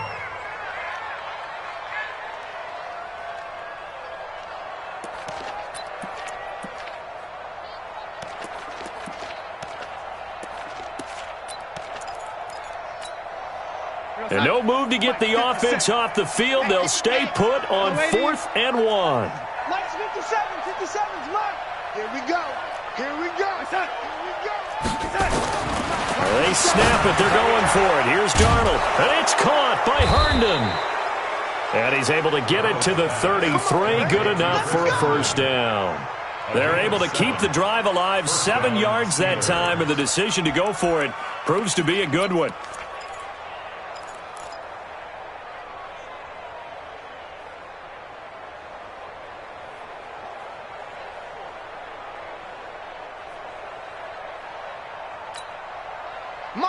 And no move to get the offense off the field. They'll stay put on 4th and 1. Mike's 57's Mike. Here we go. They snap it. They're going for it. Here's Darnold. And it's caught by Herndon. And he's able to get it to the 33. Good enough for a 1st down. They're able to keep the drive alive. 7 yards that time, and the decision to go for it proves to be a good one.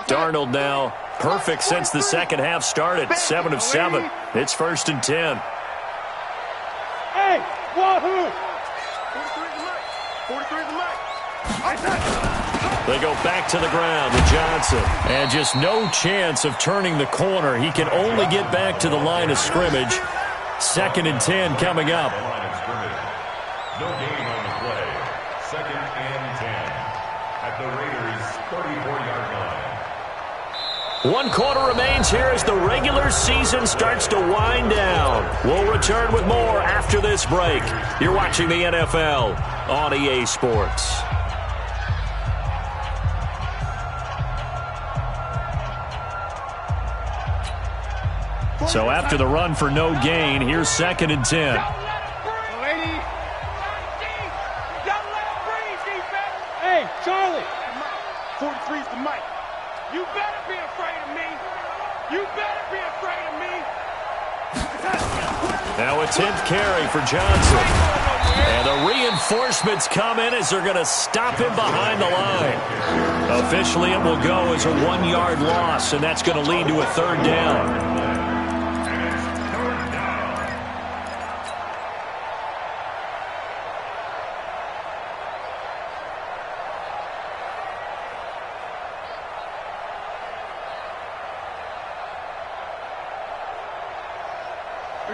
Darnold now perfect since the 2nd half started. 7 of 7. It's 1st and 10. Hey, wahoo! 43's the mic. They go back to the ground to Johnson. And just no chance of turning the corner. He can only get back to the line of scrimmage. 2nd and 10 coming up. No gain on the play. 2nd and 10 at the Raiders' 34-yard line. 1 quarter remains here as the regular season starts to wind down. We'll return with more after this break. You're watching the NFL on EA Sports. So after the run for no gain, here's 2nd and 10. Hey, Charlie. 43's the mic. You better be afraid of me. You better be afraid of me. Now a 10th carry for Johnson. And the reinforcements come in as they're going to stop him behind the line. Officially, it will go as a 1-yard loss, and that's going to lead to a 3rd down.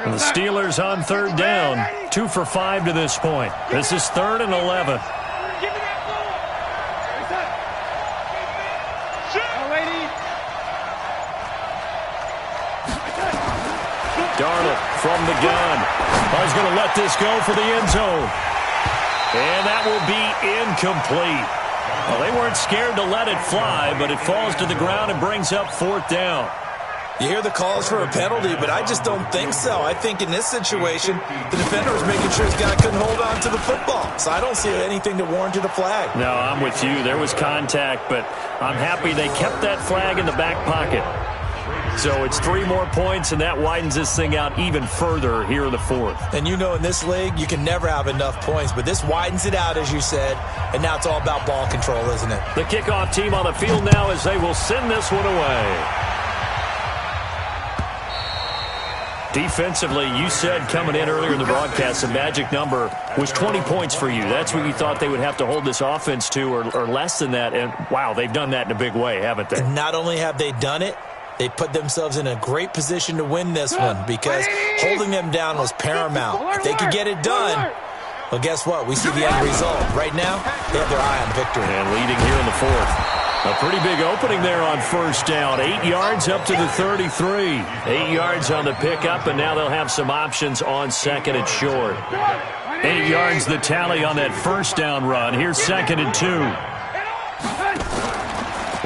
The Steelers on 3rd down. 2 for 5 to this point. This is 3rd and 11. Darnold from the gun. He's going to let this go for the end zone. And that will be incomplete. Well, they weren't scared to let it fly, but it falls to the ground and brings up 4th down. You hear the calls for a penalty, but I just don't think so. I think in this situation, the defender was making sure his guy couldn't hold on to the football. So I don't see anything that warranted a flag. No, I'm with you. There was contact, but I'm happy they kept that flag in the back pocket. So it's 3 more points, and that widens this thing out even further here in the 4th. And you know in this league, you can never have enough points, but this widens it out, as you said, and now it's all about ball control, isn't it? The kickoff team on the field now as they will send this one away. Defensively, you said coming in earlier in the broadcast, the magic number was 20 points for you. That's what you thought they would have to hold this offense to, or less than that. And, wow, they've done that in a big way, haven't they? And not only have they done it, they put themselves in a great position to win this one because holding them down was paramount. If they could get it done, well, guess what? We see the end result. Right now, they have their eye on victory. And leading here in the 4th. A pretty big opening there on 1st down. 8 yards up to the 33. 8 yards on the pickup, and now they'll have some options on 2nd and short. 8 yards the tally on that 1st down run. Here's 2nd and 2.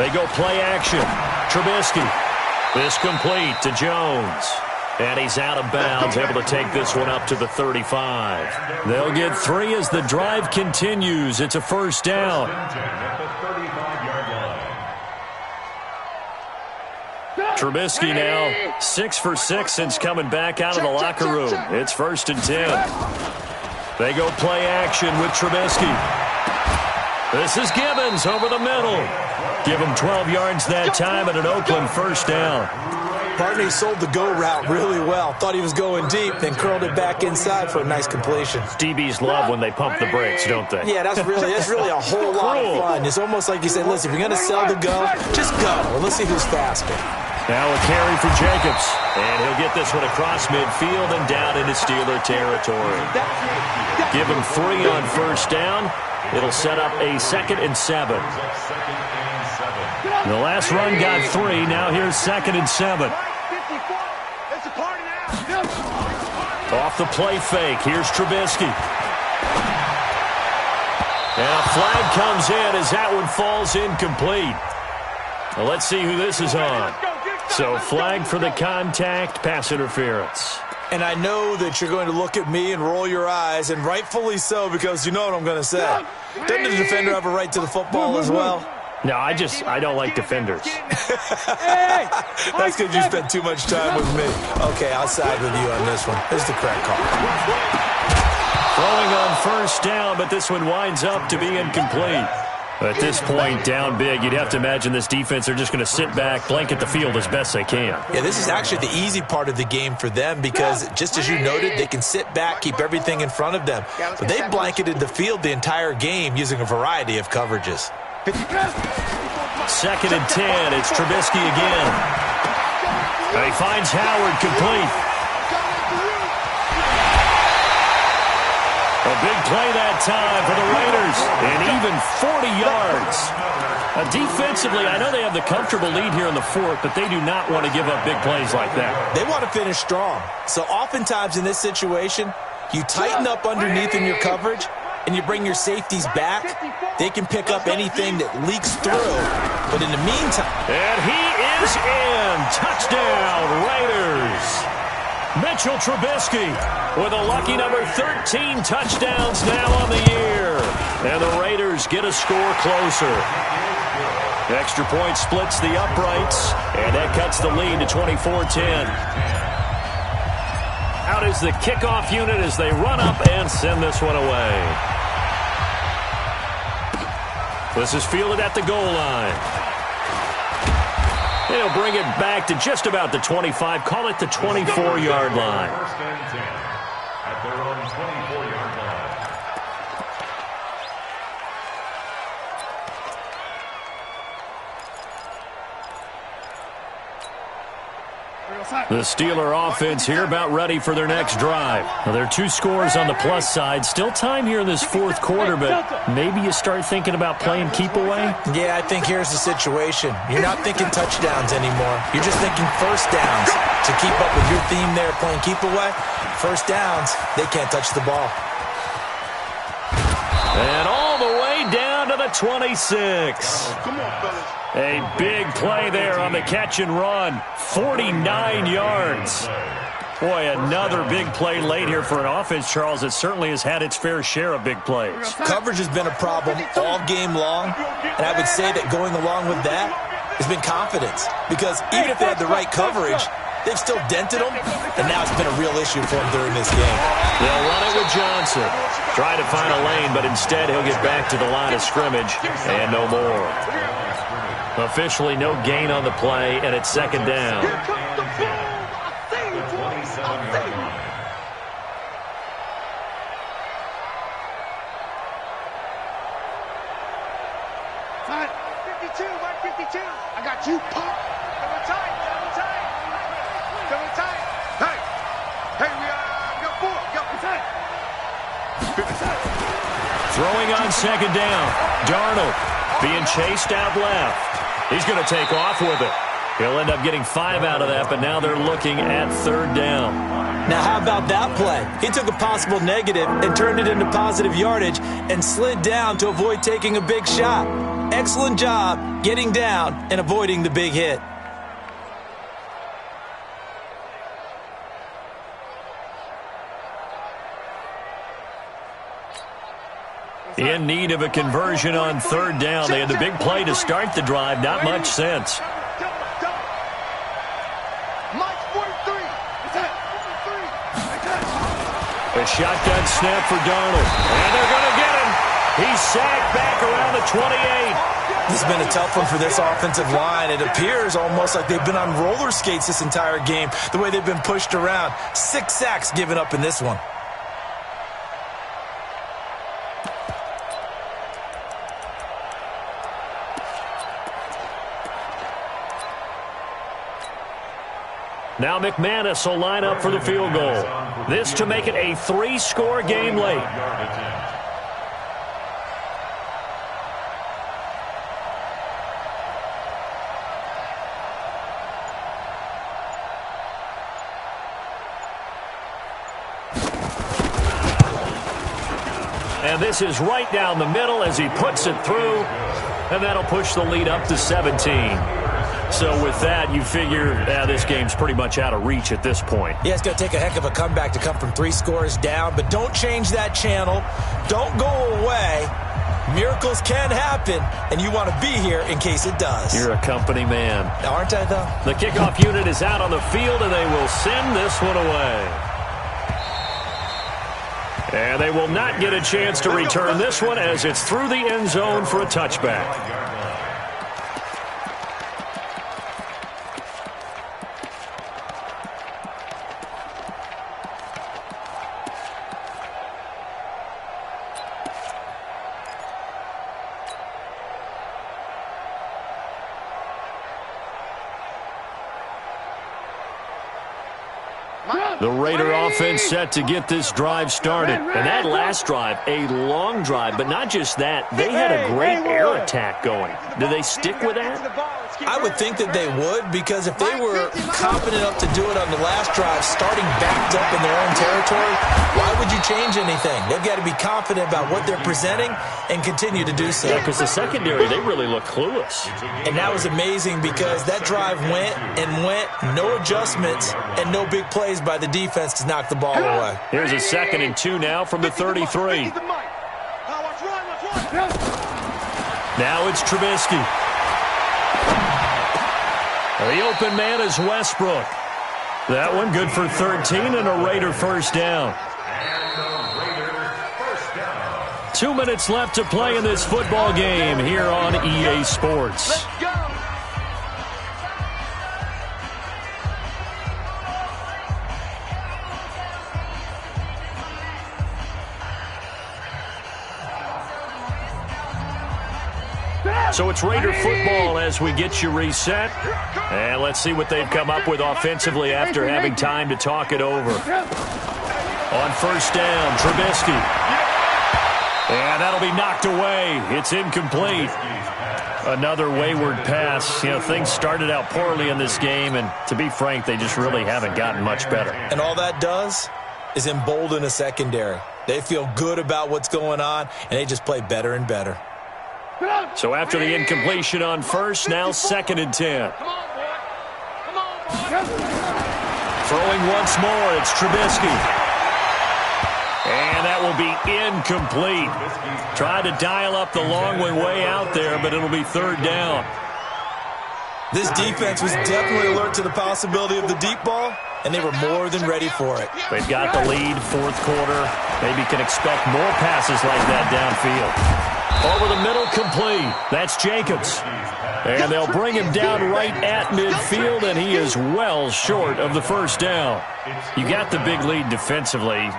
They go play action. Trubisky. This complete to Jones. And he's out of bounds, able to take this one up to the 35. They'll get 3 as the drive continues. It's a 1st down. Trubisky now 6 for 6 since coming back out of the locker room. It's 1st and 10. They go play action with Trubisky. This is Gibbons over the middle. Give him 12 yards that time and an Oakland 1st down. Barney sold the go route really well. Thought he was going deep, then curled it back inside for a nice completion. DBs love when they pump the brakes, don't they? Yeah, that's really a whole lot of fun. It's almost like you said, listen, if you're going to sell the go, just go. Well, let's see who's faster. Now a carry for Jacobs. And he'll get this one across midfield and down into Steeler territory. Give him 3 on 1st down. It'll set up a 2nd and 7. The last run got 3. Now here's 2nd and 7. Off the play fake. Here's Trubisky. And a flag comes in as that one falls incomplete. Well, let's see who this is on. So flag for the contact, pass interference. And I know that you're going to look at me and roll your eyes, and rightfully so, because you know what I'm going to say. Doesn't the defender have a right to the football as well? No, I don't like defenders. That's because you spent too much time with me. Okay, I'll side with you on this one. Here's the correct call. Throwing on 1st down, but this one winds up to be incomplete. At this point, down big, you'd have to imagine this defense, they're just going to sit back, blanket the field as best they can. Yeah, this is actually the easy part of the game for them because, just as you noted, they can sit back, keep everything in front of them. But they blanketed the field the entire game using a variety of coverages. 2nd and 10. It's Trubisky again. And he finds Howard complete. A big play that time for the Raiders, and even 40 yards. Defensively, I know they have the comfortable lead here in the 4th, but they do not want to give up big plays like that. They want to finish strong. So oftentimes in this situation, you tighten up underneath in your coverage, and you bring your safeties back. They can pick up anything that leaks through. But in the meantime... And he is in. Touchdown, Raiders. Mitchell Trubisky with a lucky number 13 touchdowns now on the year. And the Raiders get a score closer. Extra point splits the uprights, and that cuts the lead to 24-10. Out is the kickoff unit as they run up and send this one away. This is fielded at the goal line. They'll bring it back to just about the 25. Call it the 24-yard line. 1st and 10 at their own 24-yard line. The Steeler offense here about ready for their next drive. Well, there are 2 scores on the plus side. Still time here in this 4th quarter, but maybe you start thinking about playing keep away? Yeah, I think here's the situation. You're not thinking touchdowns anymore. You're just thinking first downs. To keep up with your theme there, playing keep away, first downs, they can't touch the ball. And all the way down to the 26. Come on, fellas. A big play there on the catch and run. 49 yards. Boy, another big play late here for an offense, Charles, that certainly has had its fair share of big plays. Coverage has been a problem all game long, and I would say that going along with that has been confidence. Because even if they had the right coverage, they've still dented them, and now it's been a real issue for them during this game. They'll run it with Johnson. Try to find a lane, but instead he'll get back to the line of scrimmage, and no more. Officially no gain on the play, and it's 2nd down. Here comes the boom. I see you, boy. I see you. Tight. 52, Mike 52. I got you, Pop. Double tight, double tight. Double tight. Hey, we got 4. We got tight. Throwing on 2nd down. Darnold being chased out left. He's going to take off with it. He'll end up getting 5 out of that, but now they're looking at 3rd down. Now, how about that play? He took a possible negative and turned it into positive yardage and slid down to avoid taking a big shot. Excellent job getting down and avoiding the big hit. In need of a conversion on 3rd down. They had the big play to start the drive. Not much sense. Mike 43. A shotgun snap for Darnold. And they're going to get him. He's sacked back around the 28. This has been a tough one for this offensive line. It appears almost like they've been on roller skates this entire game, the way they've been pushed around. 6 sacks given up in this one. Now McManus will line up for the field goal. This to make it a 3-score game late. And this is right down the middle as he puts it through. And that'll push the lead up to 17. So with that, you figure this game's pretty much out of reach at this point. Yeah, it's going to take a heck of a comeback to come from 3 scores down, but don't change that channel. Don't go away. Miracles can happen, and you want to be here in case it does. You're a company man. Aren't I, though? The kickoff unit is out on the field, and they will send this one away. And they will not get a chance to return this one as it's through the end zone for a touchback. The Raider offense set to get this drive started. And that last drive, a long drive, but not just that. They had a great air attack going. Do they stick with that? I would think that they would, because if they were confident enough to do it on the last drive, starting backed up in their own territory, why would you change anything? They've got to be confident about what they're presenting and continue to do so. Yeah, because the secondary, they really look clueless. And that was amazing because that drive went and went, no adjustments, and no big plays by the defense to knock the ball away. Here's a 2nd and 2 now from the 33. Now it's Trubisky. The open man is Westbrook. That one good for 13 and a Raider first down. 2 minutes left to play in this football game here on EA Sports. Let's go. So it's Raider football as we get you reset. And let's see what they've come up with offensively after having time to talk it over. On first down, Trubisky. And that'll be knocked away. It's incomplete. Another wayward pass. You know, things started out poorly in this game, and to be frank, they just really haven't gotten much better. And all that does is embolden a secondary. They feel good about what's going on, and they just play better and better. So after the incompletion on first, now 2nd and 10. Throwing once more, it's Trubisky. And that will be incomplete. Tried to dial up the long way out there, but it'll be 3rd down. This defense was definitely alert to the possibility of the deep ball, and they were more than ready for it. They've got the lead, 4th quarter. Maybe can expect more passes like that downfield. Over the middle, complete. That's Jacobs. And they'll bring him down right at midfield, and he is well short of the 1st down. You got the big lead defensively,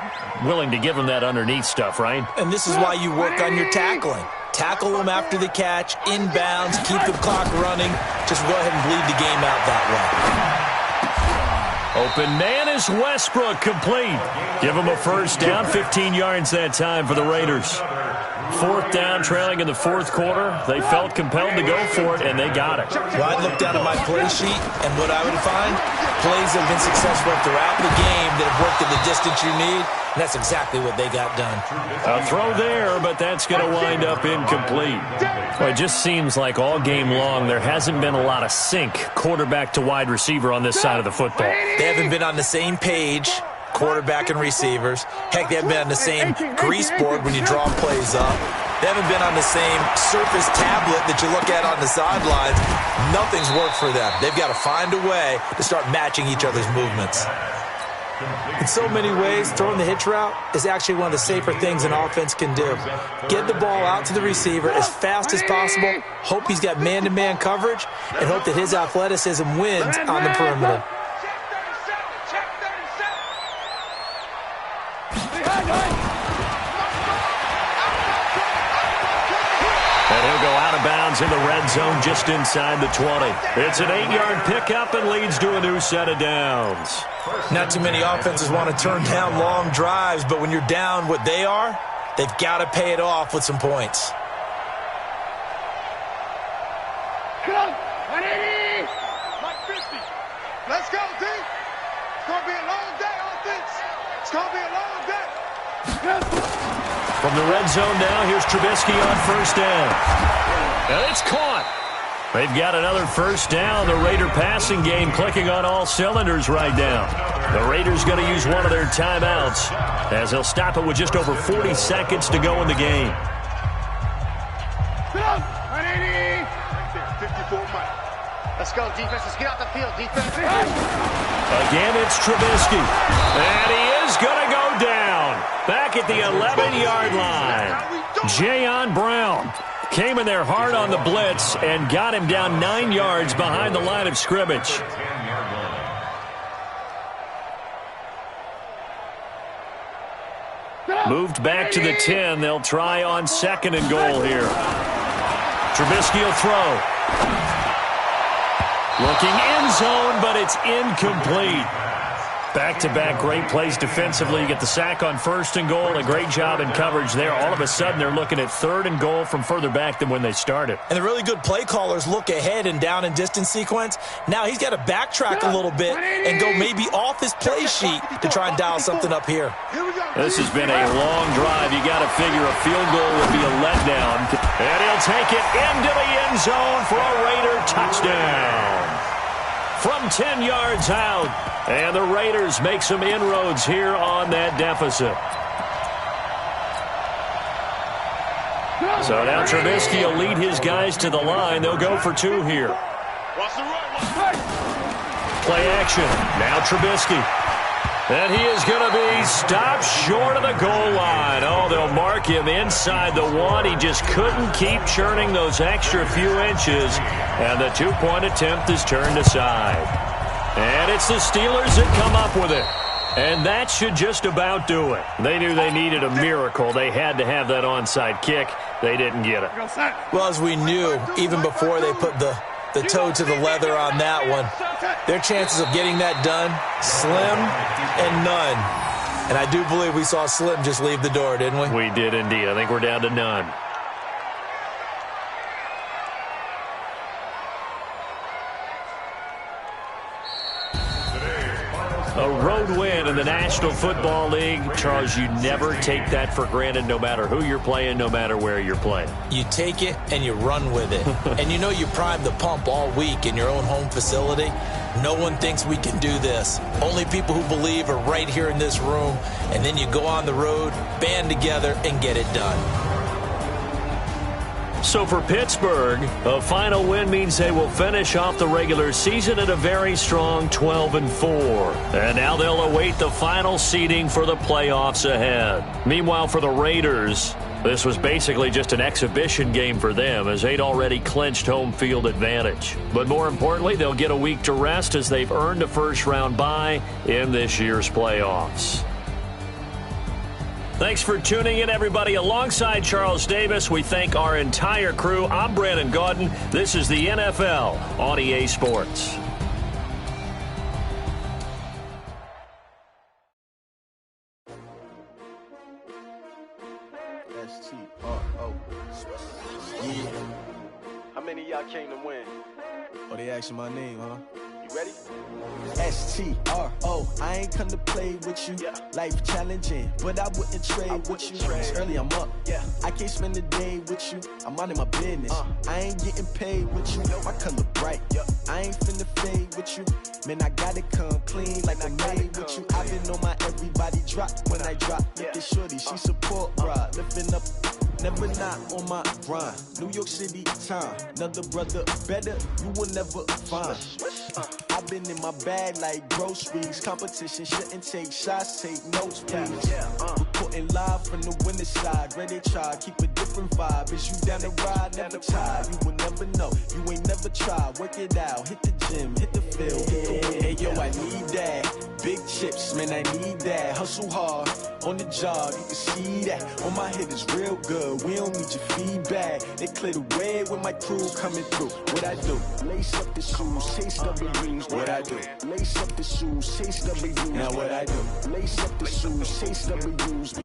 willing to give him that underneath stuff, right? And this is why you work on your tackling. Tackle them after the catch, inbounds, keep the clock running. Just go ahead and bleed the game out that way. Open man is Westbrook, complete. Give him a 1st down, 15 yards that time for the Raiders. 4th down, trailing in the 4th quarter. They felt compelled to go for it, and they got it. Well, I'd look down at my play sheet, and what I would find, plays that have been successful throughout the game that have worked at the distance you need, and that's exactly what they got done. A throw there, but that's going to wind up incomplete. Well, it just seems like all game long there hasn't been a lot of sync quarterback to wide receiver on this side of the football. They haven't been on the same page, quarterback and receivers. Heck, they haven't been on the same grease board when you draw plays up. They haven't been on the same surface tablet that you look at on the sidelines. Nothing's worked for them. They've got to find a way to start matching each other's movements. In so many ways, throwing the hitch route is actually one of the safer things an offense can do. Get the ball out to the receiver as fast as possible, hope he's got man-to-man coverage, and hope that his athleticism wins on the perimeter. And he'll go out of bounds in the red zone just inside the 20. It's an 8-yard pickup and leads to a new set of downs. Not too many offenses want to turn down long drives, but when you're down what they are, they've got to pay it off with some points. Let's go, D. It's going to be a long day, offense. It's going to be a long day. From the red zone now, here's Trubisky on 1st down. And it's caught. They've got another 1st down. The Raider passing game clicking on all cylinders right now. The Raiders going to use one of their timeouts as they'll stop it with just over 40 seconds to go in the game. 54 Mike. Let's go, defense. Let's get out the field, defense. Again, it's Trubisky. And he is going to go down. Back at the 11-yard line. Jayon Brown came in there hard on the blitz and got him down 9 yards behind the line of scrimmage. Moved back to the 10. They'll try on 2nd and goal here. Trubisky will throw. Looking end zone, but it's incomplete. Back-to-back great plays defensively. You get the sack on 1st and goal. A great job in coverage there. All of a sudden, they're looking at 3rd and goal from further back than when they started. And the really good play callers look ahead and down and distance sequence. Now he's got to backtrack a little bit and go maybe off his play sheet to try and dial something up here. This has been a long drive. You got to figure a field goal would be a letdown. And he'll take it into the end zone for a Raider touchdown. From 10 yards out. And the Raiders make some inroads here on that deficit. So now Trubisky will lead his guys to the line. They'll go for 2 here. Play action. Now Trubisky. And he is going to be stopped short of the goal line. Oh, they'll mark him inside the 1. He just couldn't keep churning those extra few inches. And the 2-point attempt is turned aside. And it's the Steelers that come up with it. And that should just about do it. They knew they needed a miracle. They had to have that onside kick. They didn't get it. Well, as we knew, even before they put the toe to the leather on that one, their chances of getting that done, slim and none. And I do believe we saw Slim just leave the door, didn't we? We did indeed. I think we're down to none. A road win in the National Football League. Charles, you never take that for granted no matter who you're playing, no matter where you're playing. You take it and you run with it. And you know you primed the pump all week in your own home facility. No one thinks we can do this. Only people who believe are right here in this room. And then you go on the road, band together, and get it done. So for Pittsburgh, a final win means they will finish off the regular season at a very strong 12-4. And now they'll await the final seeding for the playoffs ahead. Meanwhile, for the Raiders, this was basically just an exhibition game for them as they'd already clinched home field advantage. But more importantly, they'll get a week to rest as they've earned a first-round bye in this year's playoffs. Thanks for tuning in, everybody. Alongside Charles Davis, we thank our entire crew. I'm Brandon Gaudin. This is the NFL on EA Sports. S-T-R-O. Yeah. How many of y'all came to win? Oh, they asking my name, huh? You ready? S-T-R-O. I ain't come to play with you. Yeah. Life challenging, but I wouldn't trade with you. It's early, I'm up. Yeah. I can't spend the day with you. I'm out of my business. I ain't getting paid with you. My color bright. I ain't finna fade with you. Man, I gotta come clean like I made with you. I've been on my everybody drop when I drop. Look at shorty, she support, bruh. Lifting up. Never not on my grind. New York City time. Another brother better, you will never find. I've been in my bag like groceries. Competition shouldn't take shots, take notes, please. Reporting live from the winner's side. Ready to try, keep a different vibe. Is you down the ride, never tired. You will never know, you ain't never tried. Work it out, hit the gym, hit the field, hit the win. Hey yo, I need that. Big chips, man, I need that. Hustle hard, on the job, you can see that. On my hit is real good, we don't need your feedback. They clear the way with my crew coming through. What I do? Lace up the shoes, chase W's. What I do? Lace up the shoes, chase W's. Now what I do? Lace up the shoes, chase W's.